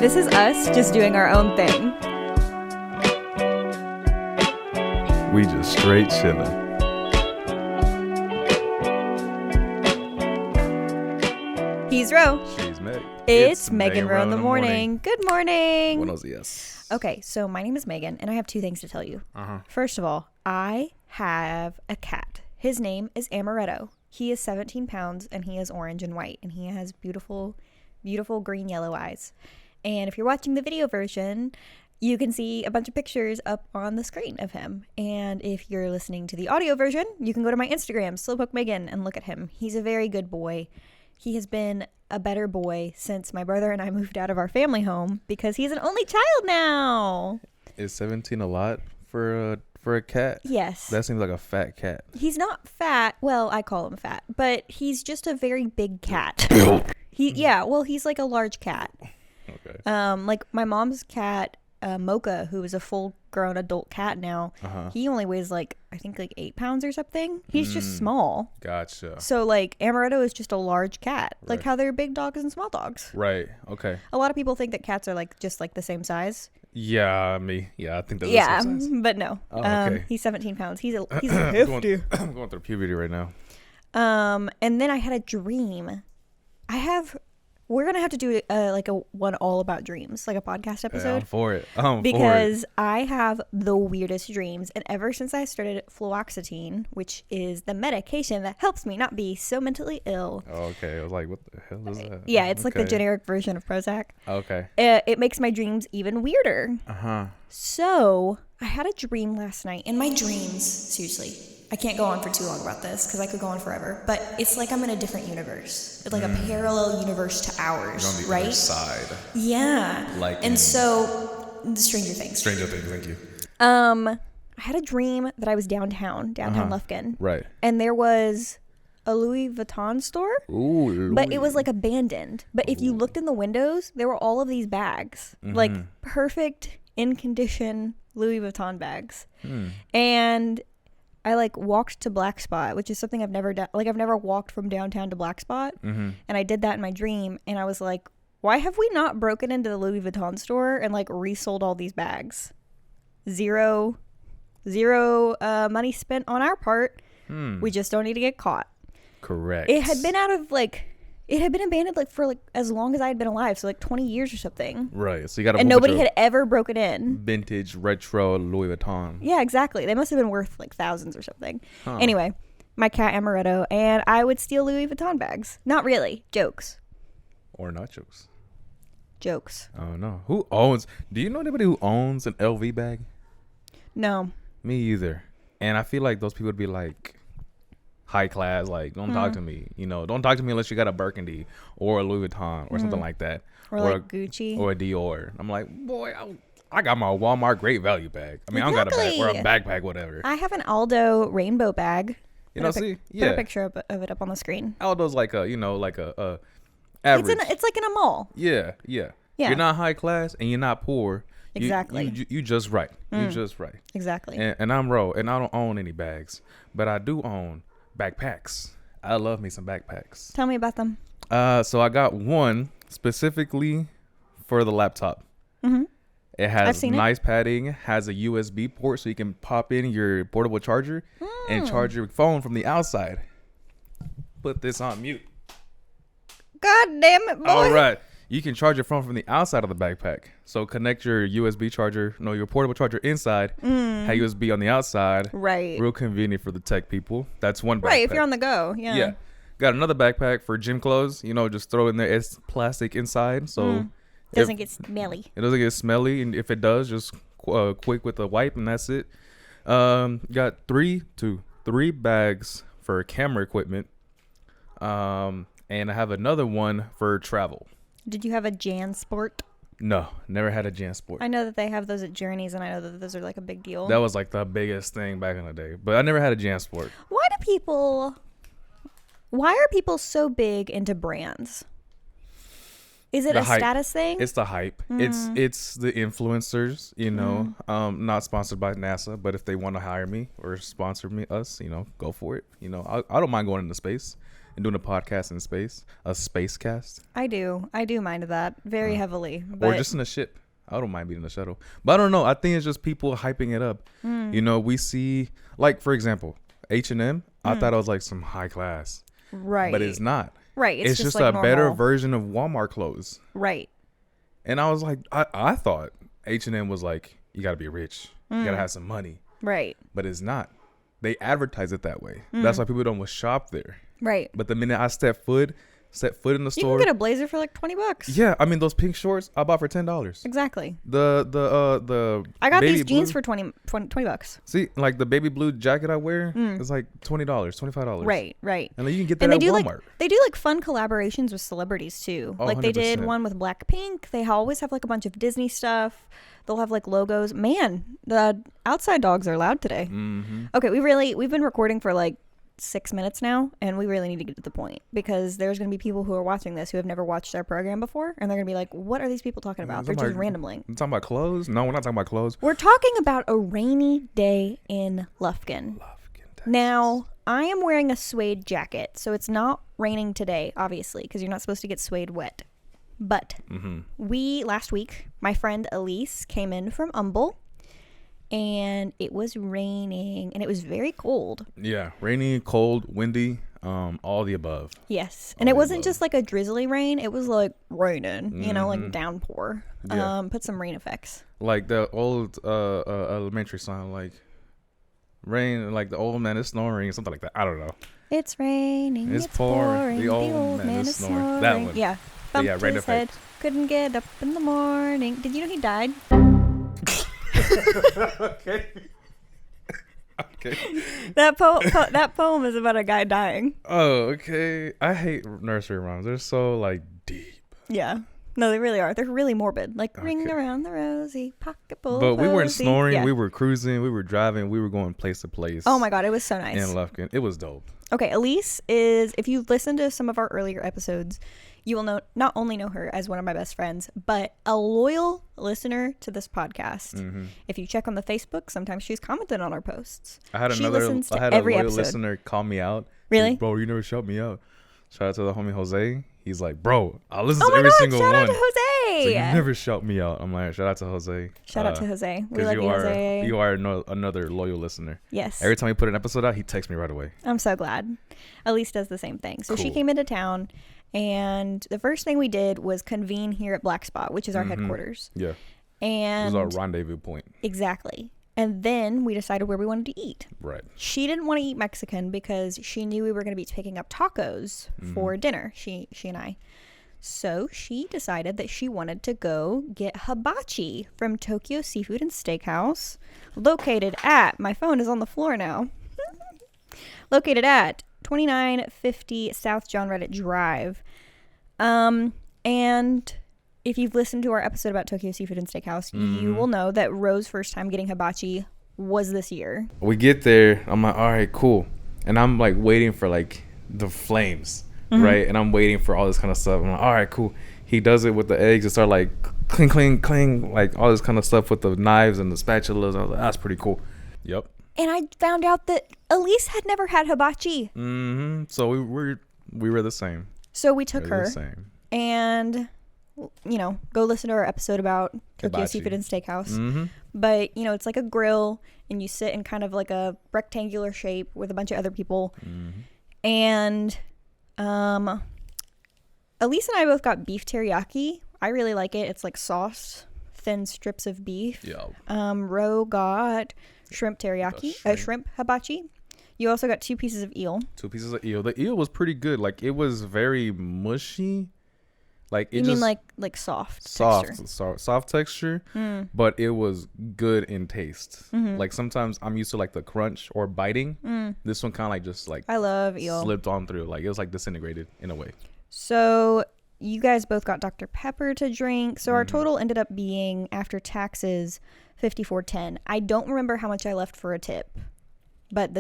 This is us just doing our own thing. We just straight chilling. He's Ro. She's Meg. It's Meg and Ro in the morning. Good morning. Buenos dias. Okay, so my name is Megan, and I have two things to tell you. First of all, I have a cat. His name is Amaretto. He is 17 pounds, and he is orange and white, and he has beautiful, beautiful green yellow eyes. And if you're watching the video version, you can see a bunch of pictures up on the screen of him. And if you're listening to the audio version, you can go to my Instagram, Slowpoke Megan, and look at him. He's a very good boy. He has been a better boy since my brother and I moved out of our family home because he's an only child now. Is 17 a lot for a cat? Yes. That seems like a fat cat. He's not fat. Well, I call him fat, but he's just a very big cat. He's like a large cat. Okay. Like my mom's cat, Mocha, who is a full-grown adult cat now. He only weighs like 8 pounds or something. He's just small. Gotcha. So like Amaretto is just a large cat, like Right. how they're big dogs and small dogs. Right. Okay. A lot of people think that cats are like just like the same size. Yeah, I think that's the same size. But no. Oh, okay. He's 17 pounds. He's I'm hefty. going through puberty right now. And then I had a dream. We're gonna have to do a one all about dreams, like a podcast episode. Yeah, I'm for it. Because I have the weirdest dreams, and ever since I started fluoxetine, which is the medication that helps me not be so mentally ill. Oh, okay. I was like, what the hell is that? Yeah, it's like the Okay. generic version of Prozac. Okay. It makes my dreams even weirder. Uh-huh. So I had a dream last night, and my dreams, seriously, I can't go on for too long about this because I could go on forever, but it's like I'm in a different universe. It's like a parallel universe to ours, You're on the right? other side. Yeah. Like and in- so, the Stranger Things. Stranger Things, thank you. I had a dream that I was downtown Lufkin. Right. And there was a Louis Vuitton store, Ooh. but it was like abandoned. But if you looked in the windows, there were all of these bags, like perfect, in condition Louis Vuitton bags. And I like walked to Black Spot, which is something I've never done. Like I've never walked from downtown to Black Spot. And I did that in my dream. And I was like, why have we not broken into the Louis Vuitton store and like resold all these bags? Zero money spent on our part. We just don't need to get caught. Correct. It had been abandoned like for like as long as I had been alive. So like 20 years or something. Right. So you got And nobody had ever broken in. vintage retro Louis Vuitton. Yeah, exactly. They must have been worth like thousands or something. Anyway, my cat Amaretto, and I would steal Louis Vuitton bags. Not really. Jokes. Or nachos. Jokes. Oh no. Do you know anybody who owns an LV bag? No. Me either. And I feel like those people would be like high class, like don't talk to me. Don't talk to me unless you got a Burgundy or a Louis Vuitton or something like that. Or like Gucci. Or a Dior. I'm like, boy, I got my Walmart Great Value bag. I mean, I don't got a bag or a backpack, whatever. I have an Aldo rainbow bag. Put a picture of it up on the screen. Aldo's like a average. It's like in a mall. Yeah. You're not high class and you're not poor. Exactly. You just right. You just right. Exactly. And I'm Ro, and I don't own any bags, but I do own backpacks. I love me some backpacks. Tell me about them. So I got one specifically for the laptop. It has nice padding, has a USB port so you can pop in your portable charger and charge your phone from the outside. Put this on mute. God damn it, boy. All right. You can charge your phone from the outside of the backpack. So connect your USB charger, your portable charger inside, have USB on the outside. Right. Real convenient for the tech people. That's one backpack. Right, if you're on the go. Yeah. Got another backpack for gym clothes. Just throw in there. It's plastic inside, so Doesn't get smelly. It doesn't get smelly, and if it does, just quick with a wipe, and that's it. Got three bags for camera equipment, and I have another one for travel. Did you have a JanSport? No, never had a JanSport. I know that they have those at Journeys, and I know that those are like a big deal. That was like the biggest thing back in the day, but I never had a JanSport. Why are people so big into brands? Is it a status thing? It's the hype. It's the influencers, not sponsored by NASA, but if they want to hire me or sponsor us, go for it. I don't mind going into space. and doing a podcast in space, a space cast. I do mind that very heavily. But or just in a ship. I don't mind being in the shuttle. But I don't know. I think it's just people hyping it up. You know, we see, like, for example, H&M. I thought it was like some high class. Right. But it's not. Right. It's just like a normal. better version of Walmart clothes. Right. And I was like, I thought H&M was like, you got to be rich. You got to have some money. Right. But it's not. They advertise it that way. That's why people don't want to shop there. Right. But the minute I set foot in the store, you can get a blazer for like $20. Yeah, I mean those pink shorts I bought for $10. Exactly. The I got these blue, jeans for $20. See, like the baby blue jacket I wear is like $20, $25. Right. And like, you can get that at Walmart. They do like fun collaborations with celebrities too. Oh, like they 100%. did one with Blackpink. They always have like a bunch of Disney stuff. They'll have like logos. Man, the outside dogs are loud today. Okay, we've been recording for like 6 minutes now, and we really need to get to the point, because there's going to be people who are watching this who have never watched our program before, and they're going to be like, what are these people talking about? They're just rambling. I'm talking about clothes? No, we're not talking about clothes. We're talking about a rainy day in Lufkin. Texas. Now, I am wearing a suede jacket, so it's not raining today, obviously, because you're not supposed to get suede wet. But last week, my friend Elise came in from Humble, and it was raining, and it was very cold. Yeah, rainy, cold, windy, all the above. Yes, and it wasn't just like a drizzly rain. It was like raining, you know, like downpour. Yeah. Put some rain effects. Like the old elementary song, like rain, like the old man is snoring, something like that. I don't know. It's raining, it's pouring, the old man is snoring. That one. Yeah. Bumped yeah, rain his head, couldn't get up in the morning. Did you know he died? Okay. That poem is about a guy dying. Oh, okay. I hate nursery rhymes. They're so like deep. Yeah. No, they really are. They're really morbid. Like ring around the rosy pocket full. But we weren't snoring. Yeah. We were cruising. We were driving. We were going place to place. Oh my God, it was so nice. In Lufkin, it was dope. Okay, Elise is. If you've listened to some of our earlier episodes, you will not only know her as one of my best friends, but a loyal listener to this podcast. If you check on the Facebook, sometimes she's commented on our posts. I had a loyal listener call me out. Really? Bro, you never shut me out. Shout out to the homie Jose. He's like, bro, I listen to every single one. Shout out to Jose. So you never shout me out. I'm like, shout out to Jose. Shout out to Jose. We love you, Jose. You are another loyal listener. Yes. Every time we put an episode out, he texts me right away. I'm so glad. Elise does the same thing. So she came into town, and the first thing we did was convene here at Black Spot, which is our headquarters. Yeah. And it was our rendezvous point. Exactly. And then we decided where we wanted to eat. Right. She didn't want to eat Mexican because she knew we were going to be picking up tacos for dinner, she and I. So she decided that she wanted to go get hibachi from Tokyo Seafood and Steakhouse, located at, my phone is on the floor now, located at 2950 South John Redditt Drive. And if you've listened to our episode about Tokyo Seafood and Steakhouse, you will know that Ro's first time getting hibachi was this year. We get there, I'm like, all right, cool. And I'm like waiting for like the flames, right? And I'm waiting for all this kind of stuff. I'm like, all right, cool. He does it with the eggs and start like cling, cling, cling, like all this kind of stuff with the knives and the spatulas. I was like, that's pretty cool. Yep. And I found out that Elise had never had hibachi. So we were the same. So we took her and, you know, go listen to our episode about Tokyo Seafood and Steakhouse. But, you know, it's like a grill, and you sit in kind of like a rectangular shape with a bunch of other people. And Elise and I both got beef teriyaki. I really like it. It's like sauce, thin strips of beef. Yeah. Ro got shrimp teriyaki, shrimp hibachi. You also got 2 pieces of eel. 2 pieces of eel. The eel was pretty good. Like, it was very mushy. Like, it you mean like soft texture? Soft texture, but it was good in taste. Like, sometimes I'm used to like the crunch or biting. This one kind of like just like I love eel. Slipped on through. Like, it was like disintegrated in a way. So you guys both got Dr. Pepper to drink. So our total ended up being, after taxes, $54.10. I don't remember how much I left for a tip, but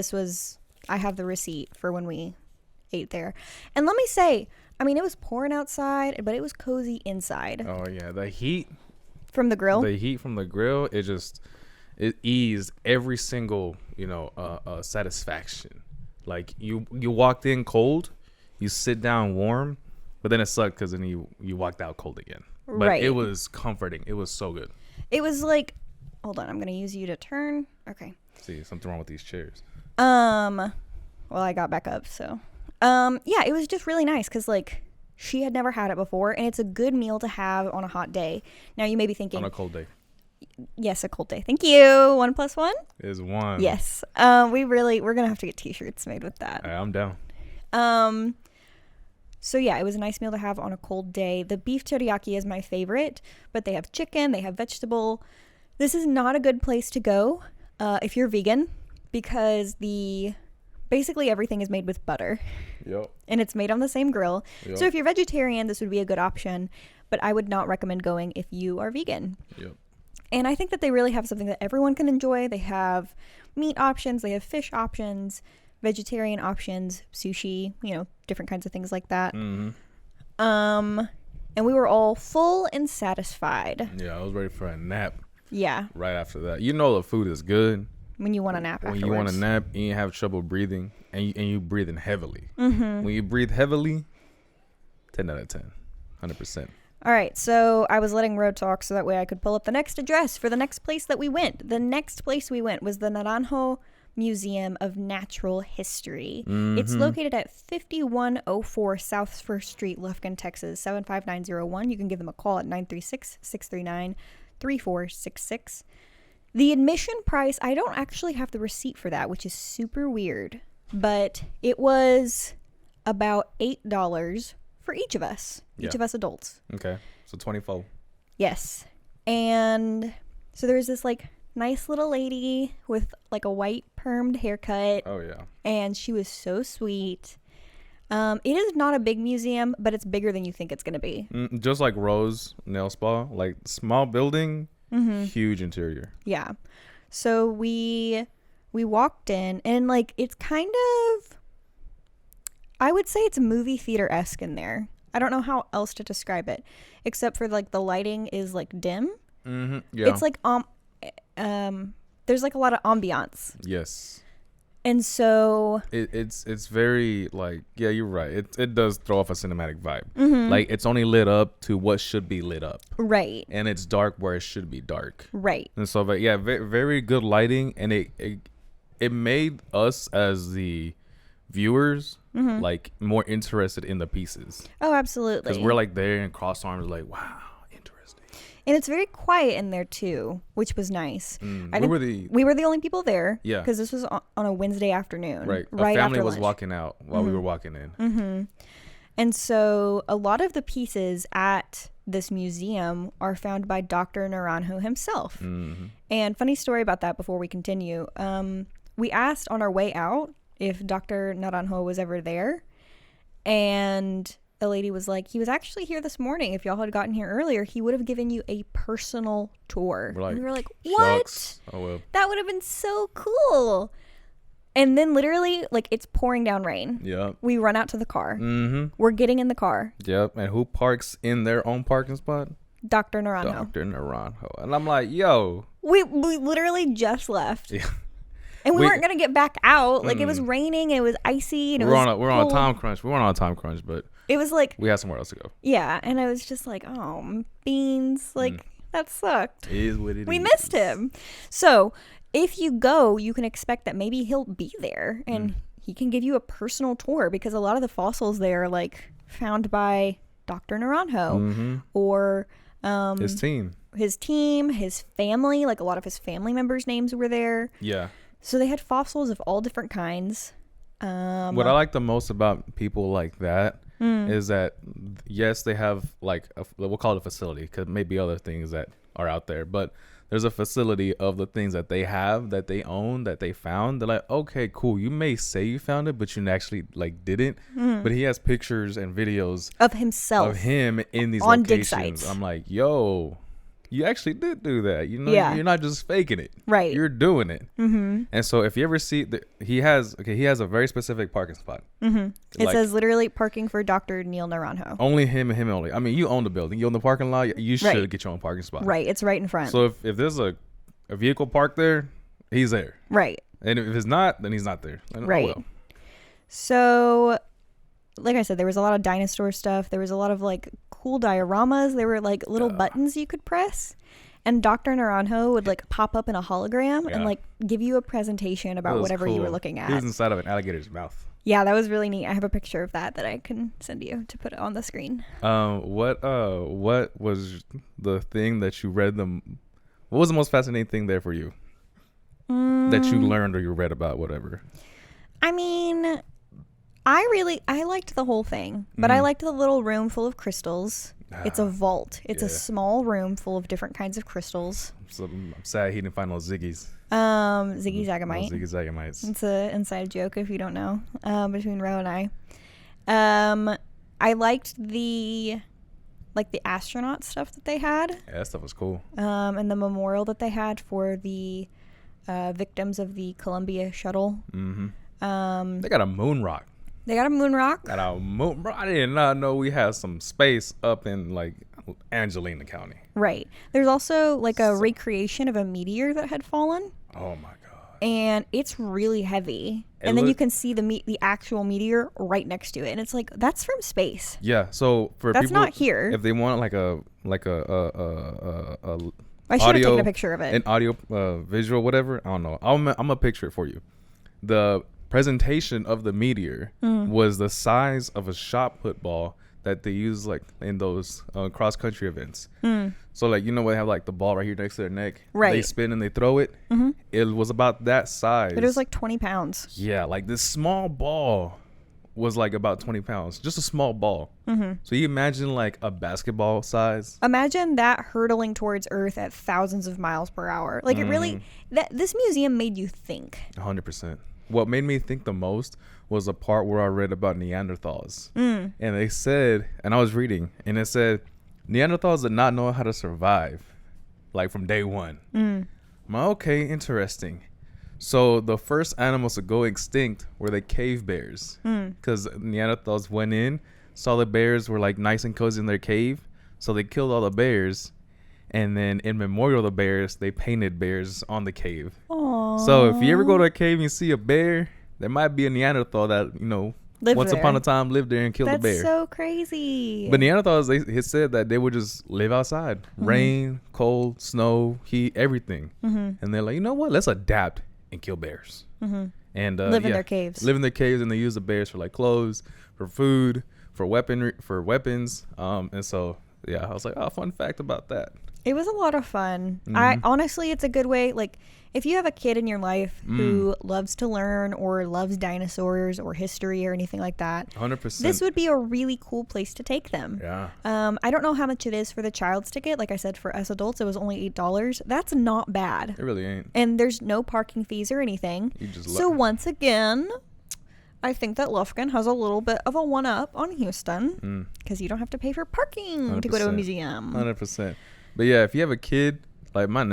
I have the receipt for when we ate there. And let me say, I mean, it was pouring outside, but it was cozy inside. Oh yeah, the heat from the grill. It eased every single satisfaction. Like you walked in cold, you sit down warm, but then it sucked because then you walked out cold again. But it was comforting. It was so good. It was like, hold on, I'm gonna use you to turn. Okay. See, something wrong with these chairs. Well, I got back up, so yeah, it was just really nice because like she had never had it before, and it's a good meal to have on a hot day. Now you may be thinking, on a cold day. Yes, a cold day. Thank you. 1 + 1 is 1. Yes. We're gonna have to get t-shirts made with that. I'm down. So yeah, it was a nice meal to have on a cold day. The beef teriyaki is my favorite, but they have chicken, they have vegetable. This is not a good place to go if you're vegan, because basically everything is made with butter. Yep. And it's made on the same grill. Yep. So if you're vegetarian, this would be a good option, but I would not recommend going if you are vegan. Yep. And I think that they really have something that everyone can enjoy. They have meat options, they have fish options, vegetarian options, sushi, different kinds of things like that. Mm-hmm. And we were all full and satisfied. Yeah, I was ready for a nap. Yeah. Right after that. The food is good. When you want a nap afterwards. When you want a nap and you have trouble breathing and you breathing heavily. Mm-hmm. When you breathe heavily, 10 out of 10. 100%. All right, so I was letting Ro talk so that way I could pull up the next address for the next place that we went. The next place we went was the Naranjo Museum of Natural History. Mm-hmm. It's located at 5104 South First Street, Lufkin, Texas, 75901. You can give them a call at 936-639-3466. The admission price, I don't actually have the receipt for that, which is super weird, but it was about $8 for each of us adults. Okay, so 24. Yes. And so there was this like nice little lady with like a white permed haircut. Oh yeah. And she was so sweet. It is not a big museum, but it's bigger than you think it's going to be. Just like Rose Nail Spa, like small building, huge interior. Yeah. So we walked in, and like it's kind of, I would say it's movie theater-esque in there. I don't know how else to describe it, except for like the lighting is like dim. Mm-hmm. Yeah. It's like there's like a lot of ambiance. Yes. And so it's very like, yeah, you're right. It does throw off a cinematic vibe. Mm-hmm. Like it's only lit up to what should be lit up. Right. And it's dark where it should be dark. Right. And so, but yeah, very, very good lighting, and it made us as the viewers like more interested in the pieces. Oh, absolutely. Because we're like there and cross arms, like, wow, interesting. And it's very quiet in there too, which was nice. We were the only people there. Yeah. Because this was on a Wednesday afternoon. Right. A family after was lunch. walking out while we were walking in. Mm-hmm. And so a lot of the pieces at this museum are found by Dr. Naranjo himself. Mm-hmm. And funny story about that before we continue. We asked on our way out if Dr. Naranjo was ever there. And the lady was like, he was actually here this morning. If y'all had gotten here earlier, he would have given you a personal tour. And we were like, what? Shucks. Oh, well. That would have been so cool. And then literally, like, it's pouring down rain. Yep. We run out to the car. Mm-hmm. We're getting in the car. Yep. And who parks in their own parking spot? Dr. Naranjo. Dr. Naranjo. And I'm like, yo. We literally just left. Yeah. And we weren't going to get back out. Like, it was raining. It was icy. And we're on a time crunch. We weren't on a time crunch, but it was like, we had somewhere else to go. Yeah. And I was just like, oh, beans. Like, that sucked. It is what it is. We missed him. So if you go, you can expect that maybe he'll be there and he can give you a personal tour, because a lot of the fossils there are like found by Dr. Naranjo or his team, his family. Like a lot of his family members' names were there. Yeah. So they had fossils of all different kinds. What I like the most about people like that is that, yes, they have like we'll call it a facility, because maybe other things that are out there, but there's a facility of the things that they have, that they own, that they found. They're like, okay, cool. You may say you found it, but you actually like didn't. But he has pictures and videos of himself, of him in these on locations. Dig sites. I'm like, yo, you actually did do that. You know, you're not just faking it. Right. You're doing it. Mm-hmm. And so if you ever see he has a very specific parking spot. Mm-hmm. It says literally parking for Dr. Neil Naranjo. Only him and him only. I mean, you own the building. You own the parking lot. You should get your own parking spot. Right. It's right in front. So if there's a vehicle parked there, he's there. Right. And if it's not, then he's not there. And, right. So like I said, there was a lot of dinosaur stuff. There was a lot of like cool dioramas. There were like little buttons you could press. And Dr. Naranjo would like pop up in a hologram and like give you a presentation about whatever you were looking at. He was inside of an alligator's mouth. Yeah, that was really neat. I have a picture of that I can send you to put it on the screen. What was the thing that you read what was the most fascinating thing there for you? That you learned or you read about, whatever? I mean, I liked the whole thing, but I liked the little room full of crystals. It's a vault. It's a small room full of different kinds of crystals. So I'm sad he didn't find those Ziggies. Ziggy Zagamite. Ziggy Zagamites. It's an inside joke if you don't know, between Ro and I. I liked the astronaut stuff that they had. Yeah, that stuff was cool. And the memorial that they had for the victims of the Columbia shuttle. Mm-hmm. They got a moon rock. They got a moon rock. I did not know we had some space up in like Angelina County. Right. There's also like a recreation of a meteor that had fallen. Oh my god. And it's really heavy. And then you can see the actual meteor right next to it, and it's like that's from space. Yeah. So for that's people, not here. If they want like a I should have taken a picture of it. An audio, visual, whatever. I don't know. I'm gonna picture it for you. The presentation of the meteor was the size of a shot put ball that they use like in those cross country events. So like, you know, they have like the ball right here next to their neck. Right. They spin and they throw it. It was about that size. But it was like 20 pounds. Yeah, like this small ball was like about 20 pounds. Just a small ball. So you imagine like a basketball size. Imagine that hurtling towards Earth at thousands of miles per hour. Like it really, this museum made you think. 100%. What made me think the most was a part where I read about Neanderthals. And they said, and I was reading, and it said, Neanderthals did not know how to survive, like from day one. I'm like, okay, interesting. So the first animals to go extinct were the cave bears. Because Neanderthals went in, saw the bears were like nice and cozy in their cave. So they killed all the bears. And then in memorial of the bears, they painted bears on the cave. Aww. So if you ever go to a cave and you see a bear, there might be a Neanderthal that, you know, once upon a time lived there and killed a bear. That's so crazy. But Neanderthals, they said that they would just live outside. Rain, cold, snow, heat, everything. And they're like, you know what? Let's adapt and kill bears. And live in their caves. Live in their caves, and they use the bears for like clothes, for food, for weapons. And so, yeah, I was like, oh, fun fact about that. It was a lot of fun. Honestly, it's a good way. Like, if you have a kid in your life who loves to learn or loves dinosaurs or history or anything like that, 100%. This would be a really cool place to take them. Yeah. I don't know how much it is for the child's ticket. Like I said, for us adults, it was only $8. That's not bad. It really ain't. And there's no parking fees or anything. So once again, I think that Lufkin has a little bit of a one-up on Houston because you don't have to pay for parking 100%. to go to a museum. 100%. But yeah, if you have a kid, like my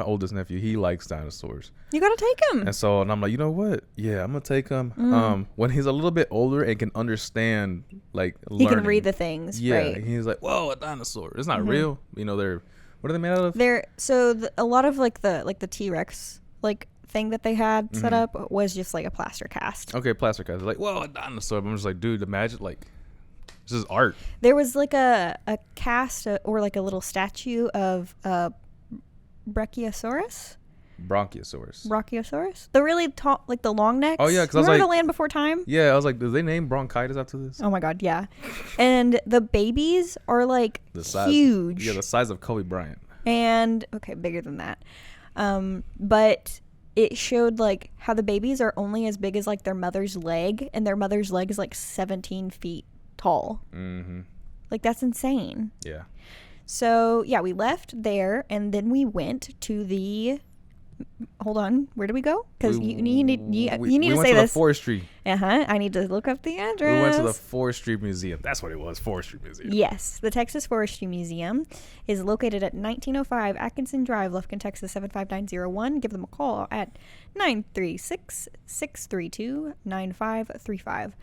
oldest nephew, he likes dinosaurs. You gotta take him. And I'm like, you know what? Yeah, I'm gonna take him. When he's a little bit older and can understand, like, learning. He can read the things. Yeah, right. He's like, whoa, a dinosaur. It's not real. You know, what are they made out of? A lot of the T-Rex thing that they had set up was just like a plaster cast. Okay, plaster cast. Like, whoa, a dinosaur. But I'm just like, dude, imagine like. This is art. There was like a cast or like a little statue of Brachiosaurus. The really tall, like the long necks. Oh yeah, because I was like, the Land Before Time. Yeah, I was like, did they name bronchitis after this? Oh my god, yeah. And the babies are like huge. Yeah, the size of Kobe Bryant. And okay, bigger than that. But it showed like how the babies are only as big as like their mother's leg, and their mother's leg is like 17 feet tall. Like that's insane. Yeah. So yeah, we left there, and then we went to the. Hold on, where did we go? Because you need to say this. We went to the Forestry. I need to look up the address. We went to the Forestry Museum. That's what it was, Forestry Museum. Yes, the Texas Forestry Museum is located at 1905 Atkinson Drive, Lufkin, Texas 75901. Give them a call at 936-632-9535.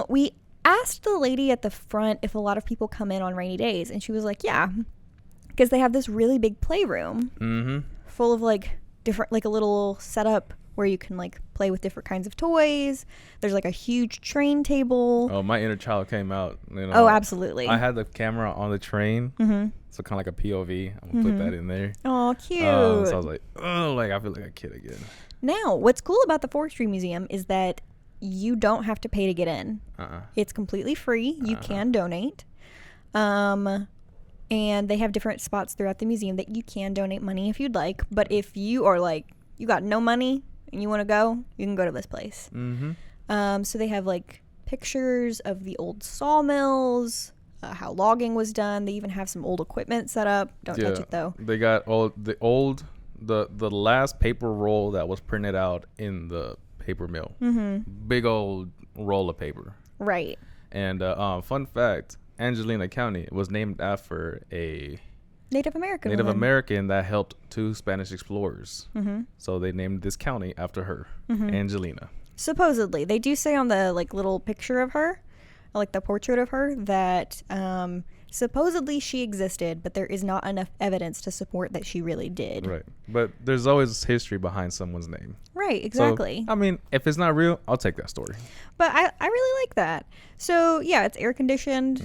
We asked the lady at the front if a lot of people come in on rainy days, and she was like, yeah, because they have this really big playroom full of like different, like a little setup where you can like play with different kinds of toys. There's like a huge train table. Oh, my inner child came out. You know, oh, absolutely. I had the camera on the train, so kind of like a POV. I'm gonna put that in there. Oh, cute. So I was like, oh, like I feel like a kid again. Now, what's cool about the Forestry Museum is that you don't have to pay to get in. It's completely free. You can donate. And they have different spots throughout the museum that you can donate money if you'd like. But if you are like, you got no money and you want to go, you can go to this place. So they have like pictures of the old sawmills, how logging was done. They even have some old equipment set up. Don't touch it though. They got the last paper roll that was printed out in the paper mill. Big old roll of paper. Right. And fun fact, Angelina County was named after a Native American that helped 2 Spanish explorers. So they named this county after her, Angelina. Supposedly. They do say on the like little picture of her, like the portrait of her, that supposedly she existed, but there is not enough evidence to support that she really did. Right. But there's always history behind someone's name. Right, exactly. So, I mean, if it's not real, I'll take that story. But I really like that. So, yeah, it's air conditioned.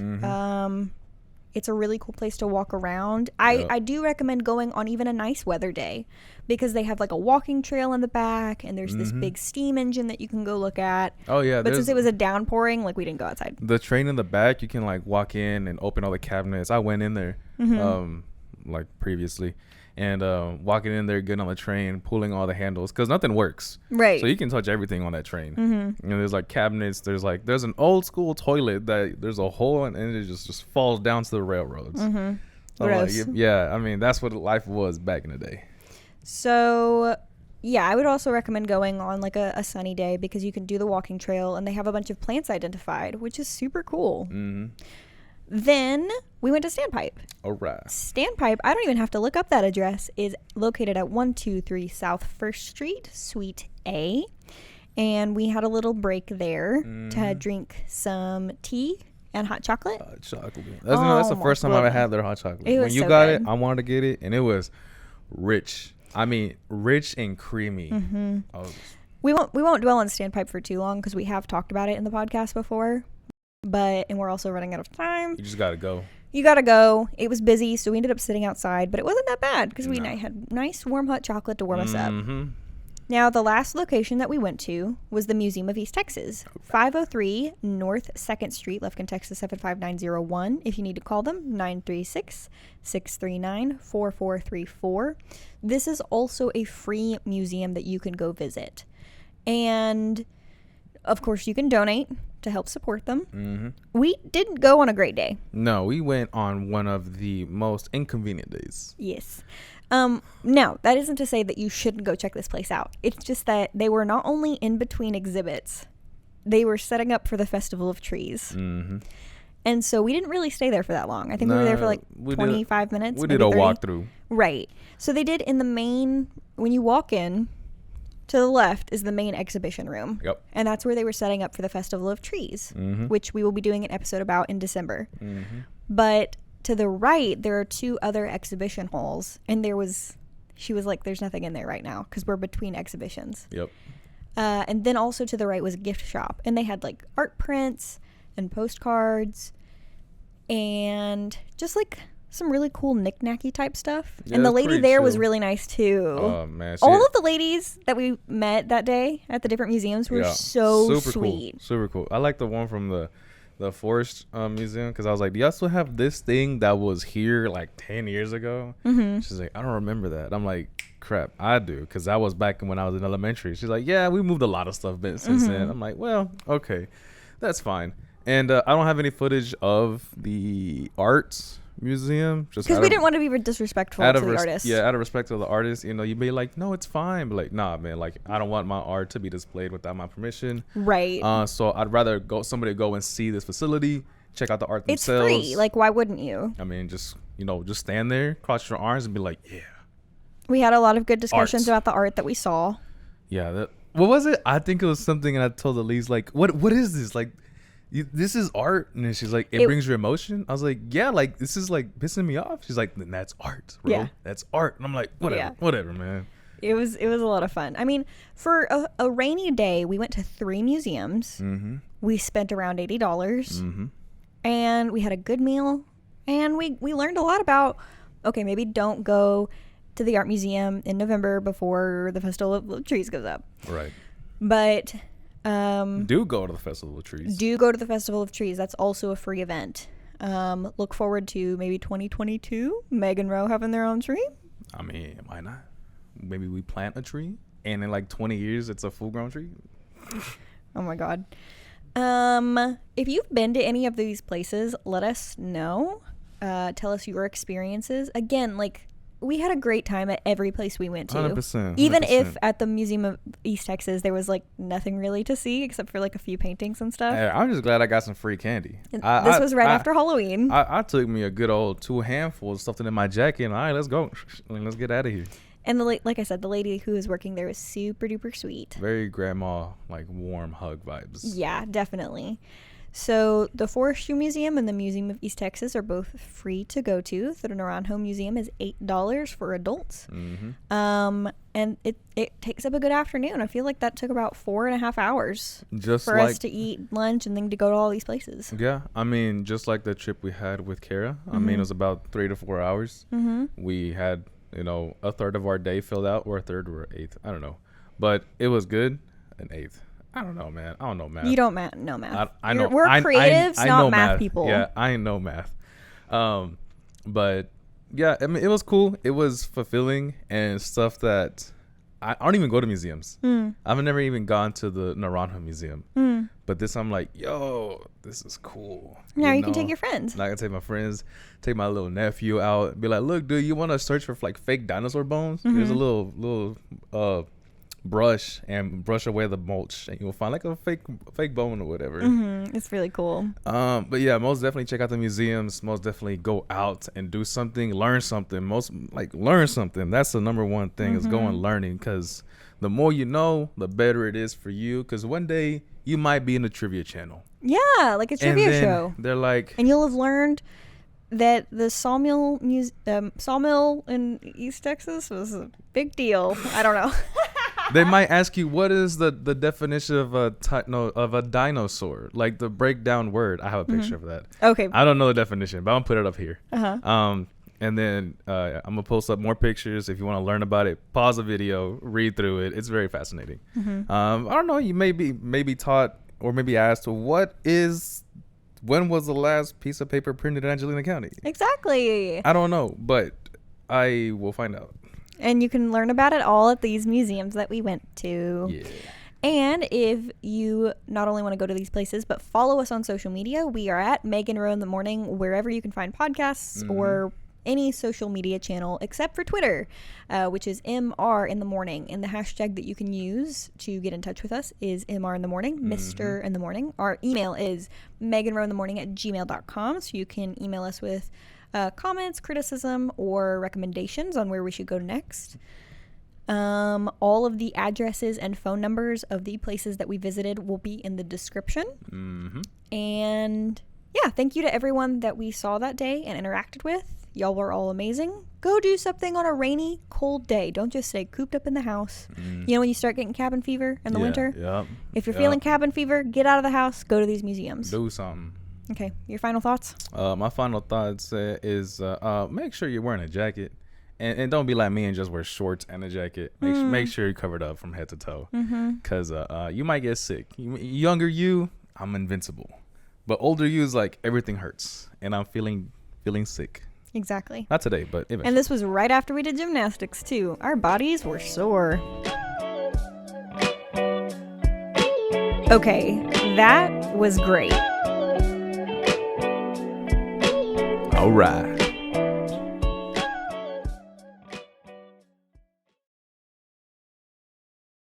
It's a really cool place to walk around. I do recommend going on even a nice weather day because they have like a walking trail in the back and there's this big steam engine that you can go look at. Oh, yeah. But since it was a downpouring, like we didn't go outside. The train in the back, you can like walk in and open all the cabinets. I went in there like previously. And walking in there, getting on the train, pulling all the handles, because nothing works. Right. So you can touch everything on that train. And there's like cabinets. There's an old school toilet that there's a hole in, and it just falls down to the railroads. So gross. like, yeah, I mean, that's what life was back in the day. So, yeah, I would also recommend going on like a sunny day because you can do the walking trail, and they have a bunch of plants identified, which is super cool. Then we went to Standpipe. All right. Standpipe, I don't even have to look up that address, is located at 123 South 1st Street, Suite A. And we had a little break there to drink some tea and hot chocolate. Hot chocolate. That's the first time I ever had their hot chocolate. When you so got good. it, I wanted to get it, and it was rich. I mean, rich and creamy. We won't dwell on Standpipe for too long because we have talked about it in the podcast before. And we're also running out of time. You just gotta go. You gotta go. It was busy, so we ended up sitting outside, but it wasn't that bad because we had nice warm hot chocolate to warm us up. Now, the last location that we went to was the Museum of East Texas, 503 North 2nd Street, Lufkin, Texas 75901. If you need to call them, 936-639-4434. This is also a free museum that you can go visit. And, of course, you can donate to help support them. We didn't go on a great day. No, we went on one of the most inconvenient days. Yes. Now, that isn't to say that you shouldn't go check this place out. It's just that they were not only in between exhibits, they were setting up for the Festival of Trees. And so we didn't really stay there for that long. I think we were there for like 25 minutes. We did a 30. walkthrough. Right. So they did in the main, when you walk in, to the left is the main exhibition room. Yep. And that's where they were setting up for the Festival of Trees, which we will be doing an episode about in December. But to the right, there are 2 other exhibition halls. And she was like, there's nothing in there right now because we're between exhibitions. Yep. And then also to the right was a gift shop. And they had like art prints and postcards and just like some really cool knick-knacky type stuff. Yeah, and the lady there chill. Was really nice too. Oh man. All of the ladies that we met that day at the different museums were so super sweet. Cool. Super cool. I like the one from the Forest Museum because I was like, do y'all still have this thing that was here like 10 years ago? She's like, I don't remember that. I'm like, crap, I do because that was back when I was in elementary. She's like, yeah, we moved a lot of stuff since then. I'm like, well, okay, that's fine. And I don't have any footage of the arts museum just because we didn't want to be disrespectful to the artists. Yeah, out of respect to the artists, you'd be like, no, it's fine, but like, nah, man, like I don't want my art to be displayed without my permission. Right. So I'd rather somebody go and see this facility, check out the art themselves. It's free. Like, why wouldn't you? I mean, just stand there, cross your arms, and be like, yeah. We had a lot of good discussions about the art that we saw. Yeah. What was it? I think it was something, and I told Elise like, what is this? Like, this is art. And then she's like, it brings you emotion. I was like, yeah, like this is like pissing me off. She's like, then that's art, bro. Yeah. That's art. And I'm like, whatever, man. It was a lot of fun. I mean, for a rainy day, we went to 3 museums. Mm-hmm. We spent around $80. Mm-hmm. And we had a good meal. And we learned a lot about, okay, maybe don't go to the art museum in November before the Festival of Trees goes up. Right. But do go to the Festival of Trees. Do go to the Festival of Trees. That's also a free event. Look forward to maybe 2022, Meg and Ro having their own tree. I mean, why not? Maybe we plant a tree and in like 20 years it's a full-grown tree. Oh my God. If you've been to any of these places, let us know. Tell us your experiences. Again, like, we had a great time at every place we went to. 100%. Even if at the Museum of East Texas there was like nothing really to see except for like a few paintings and stuff. Hey, I'm just glad I got some free candy. This was right after Halloween. I took me a good old 2 handfuls, stuffed it in my jacket, and all right, let's go. Let's get out of here. And like I said, the lady who was working there was super duper sweet. Very grandma, like warm hug vibes. Yeah, definitely. So the Forestry Museum and the Museum of East Texas are both free to go to. The Naranjo Museum is $8 for adults. Mm-hmm. And it takes up a good afternoon. I feel like that took about 4.5 hours for us to eat lunch and then to go to all these places. Yeah, I mean, just like the trip we had with Kara. Mm-hmm. I mean, it was about 3 to 4 hours. Mm-hmm. We had, a third of our day filled out, or a third or 1/8. I don't know. But it was good. 1/8. I don't know, man. I don't know math. You don't know math. I know. We're creatives, I not know math people. Yeah, I know math. But yeah, I mean, it was cool. It was fulfilling and stuff that I don't even go to museums. I've never even gone to the Naranjo Museum. But this, I'm like, yo, this is cool. Now you can take your friends. I can take my friends, take my little nephew out, be like, look, dude, you want to search for like fake dinosaur bones? Mm-hmm. There's a little brush and brush away the mulch and you'll find like a fake bone or whatever. Mm-hmm. It's really cool. But yeah, most definitely check out the museums. Most definitely go out and do something, learn something. Learn something. That's the number one thing, is going learning, because the more you know, the better it is for you, because one day you might be in the trivia channel. Yeah, like a trivia show. They're like, and you'll have learned that the sawmill in East Texas was a big deal. I don't know. They might ask you, what is the definition of a dinosaur? Like the breakdown word. I have a picture of that. Okay. I don't know the definition, but I'm gonna put it up here. Uh-huh. And then I'm gonna post up more pictures if you want to learn about it. Pause the video, read through it. It's very fascinating. Mm-hmm. I don't know. You may be taught or maybe asked, when was the last piece of paper printed in Angelina County? Exactly. I don't know, but I will find out. And you can learn about it all at these museums that we went to. Yeah. And if you not only want to go to these places, but follow us on social media, we are at Meg and Ro in the Morning, wherever you can find podcasts or any social media channel except for Twitter, which is MR in the Morning. And the hashtag that you can use to get in touch with us is MR in the Morning, Mr. in the Morning. Our email is meganrointhemorning@gmail.com. So you can email us with comments, criticism, or recommendations on where we should go next. All of the addresses and phone numbers of the places that we visited will be in the description. And yeah, thank you to everyone that we saw that day and interacted with. Y'all were all amazing. Go do something on a rainy, cold day. Don't just stay cooped up in the house. You know when you start getting cabin fever in the winter? Yep. If you're feeling cabin fever, get out of the house, go to these museums. Do something. Okay, your final thoughts? My final thoughts is make sure you're wearing a jacket. And don't be like me and just wear shorts and a jacket. Make sure you're covered up from head to toe. Because you might get sick. Younger you, I'm invincible. But older you is like everything hurts. And I'm feeling sick. Exactly. Not today, but eventually. And this was right after we did gymnastics, too. Our bodies were sore. Okay, that was great. All right.